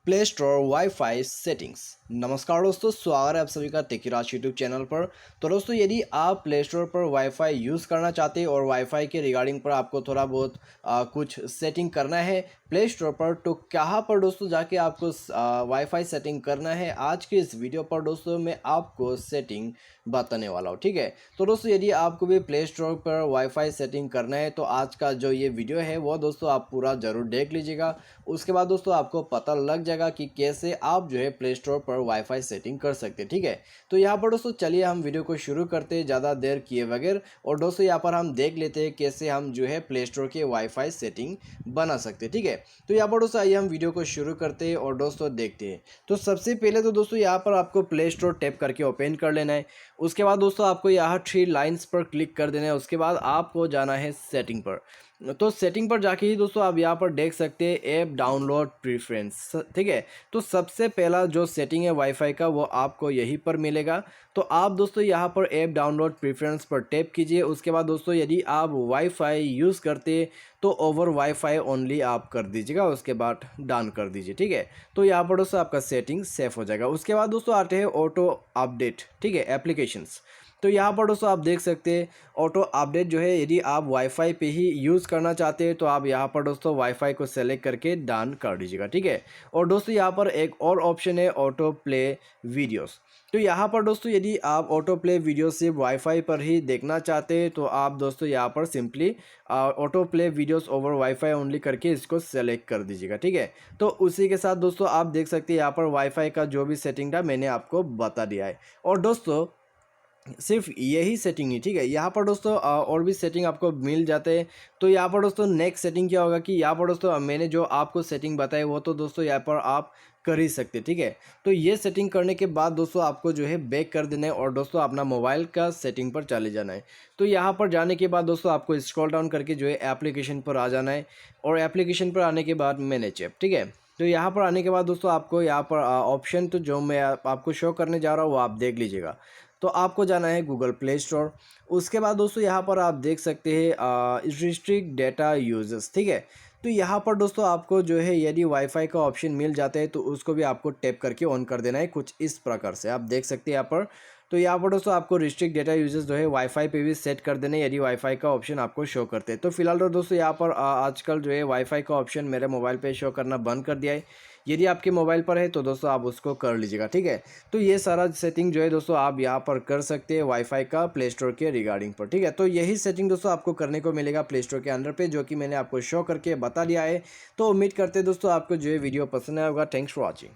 Play store wifi settings. नमस्कार दोस्तों, स्वागत है आप सभी का टेकीराज यूट्यूब चैनल पर। तो दोस्तों, यदि आप प्ले स्टोर पर वाईफाई यूज़ करना चाहते हैं और वाईफाई के रिगार्डिंग पर आपको थोड़ा बहुत कुछ सेटिंग करना है प्ले स्टोर पर, तो कहाँ पर दोस्तों जाके आपको वाईफाई सेटिंग करना है, आज के इस वीडियो पर दोस्तों मैं आपको सेटिंग बताने वाला हूँ। ठीक है, तो दोस्तों यदि आपको भी प्ले स्टोर पर वाईफाई सेटिंग करना है तो आज का जो ये वीडियो है वो दोस्तों आप पूरा ज़रूर देख लीजिएगा। उसके बाद दोस्तों आपको पता लग जाएगा कि कैसे आप जो है प्ले स्टोर पर वाईफाई सेटिंग कर सकते हैं। ठीक है, तो यहाँ पर दोस्तों चलिए हम वीडियो को शुरू करते हैं ज़्यादा देर किए बगैर। और दोस्तों यहाँ पर हम देख लेते हैं कैसे हम जो है प्ले स्टोर के वाईफाई सेटिंग बना सकते हैं। ठीक है, तो यहाँ पर दोस्तों आइए हम वीडियो को शुरू करते हैं और दोस्तों देखते हैं। तो सबसे पहले तो दोस्तों यहाँ पर आपको प्ले स्टोर टैप करके ओपन कर लेना है। उसके बाद दोस्तों आपको यहाँ 3 लाइन्स पर क्लिक कर देना है। उसके बाद आपको जाना है सेटिंग पर। तो सेटिंग पर जाके ही दोस्तों आप यहाँ पर देख सकते हैं ऐप डाउनलोड प्रीफरेंस। ठीक है, तो सबसे पहला जो सेटिंग है वाईफाई का वो आपको यहीं पर मिलेगा। तो आप दोस्तों यहाँ पर ऐप डाउनलोड प्रीफरेंस पर टैप कीजिए। उसके बाद दोस्तों यदि आप वाईफाई यूज़ करते तो ओवर वाईफाई ओनली आप कर दीजिएगा, उसके बाद डन कर दीजिए। ठीक है, तो यहाँ पर दोस्तों आपका सेटिंग सेफ हो जाएगा। उसके बाद दोस्तों आते हैं ऑटो अपडेट। ठीक है, एप्लीकेशंस। तो यहाँ पर दोस्तों आप देख सकते हैं ऑटो अपडेट जो है, यदि आप वाईफाई पे ही यूज़ करना चाहते हैं तो आप यहाँ पर दोस्तों वाईफाई को सेलेक्ट करके डन कर दीजिएगा। ठीक है, और दोस्तों यहाँ पर एक और ऑप्शन है ऑटो प्ले वीडियोस। तो यहाँ पर दोस्तों यदि आप ऑटो प्ले वीडियो सिर्फ वाईफाई पर ही देखना चाहते हैं तो आप दोस्तों यहाँ पर simply auto play videos over wifi only करके इसको सेलेक्ट कर दीजिएगा। ठीक है, तो उसी के साथ दोस्तों आप देख सकते हैं यहाँ पर वाईफाई का जो भी सेटिंग था मैंने आपको बता दिया है। और दोस्तों सिर्फ यही सेटिंग नहीं, ठीक है, यहाँ पर दोस्तों और भी सेटिंग आपको मिल जाते हैं। तो यहाँ पर दोस्तों नेक्स्ट सेटिंग क्या होगा कि यहाँ पर दोस्तों मैंने जो आपको सेटिंग बताई वो तो दोस्तों यहाँ पर आप कर ही सकते। ठीक है, तो ये सेटिंग करने के बाद दोस्तों आपको जो है बैक कर देना है और दोस्तों अपना मोबाइल का सेटिंग पर चले जाना है। तो यहाँ पर जाने के बाद दोस्तों आपको स्क्रॉल डाउन करके जो है एप्लीकेशन पर आ जाना है। और एप्लीकेशन पर आने के बाद मैनेज ऐप। ठीक है, तो यहाँ पर आने के बाद दोस्तों आपको यहाँ पर ऑप्शन तो जो मैं आपको शो करने जा रहा हूँ वो आप देख लीजिएगा। तो आपको जाना है गूगल प्ले स्टोर। उसके बाद दोस्तों यहाँ पर आप देख सकते हैं रिस्ट्रिक्ट डेटा यूजर्स। ठीक है, तो यहाँ पर दोस्तों आपको जो है यदि वाईफाई का ऑप्शन मिल जाता है तो उसको भी आपको टैप करके ऑन कर देना है, कुछ इस प्रकार से आप देख सकते हैं यहाँ पर। तो यहाँ पर दोस्तों आपको रिस्ट्रिक्ट डेटा यूजर्स जो है वाईफाई पे भी सेट कर देना है यदि वाईफाई का ऑप्शन आपको शो करते हैं। तो फिलहाल तो दोस्तों यहाँ पर आजकल जो है वाईफाई का ऑप्शन मेरे मोबाइल पे शो करना बंद कर दिया है। यदि आपके मोबाइल पर है तो दोस्तों आप उसको कर लीजिएगा। ठीक है, तो ये सारा सेटिंग जो है दोस्तों आप यहाँ पर कर सकते हैं वाईफाई का प्ले स्टोर के रिगार्डिंग पर। ठीक है, तो यही सेटिंग दोस्तों आपको करने को मिलेगा प्ले स्टोर के अंदर पे, जो कि मैंने आपको शो करके बता दिया है। तो उम्मीद करते हैं दोस्तों आपको जो है वीडियो पसंद आया होगा। Thanks for watching.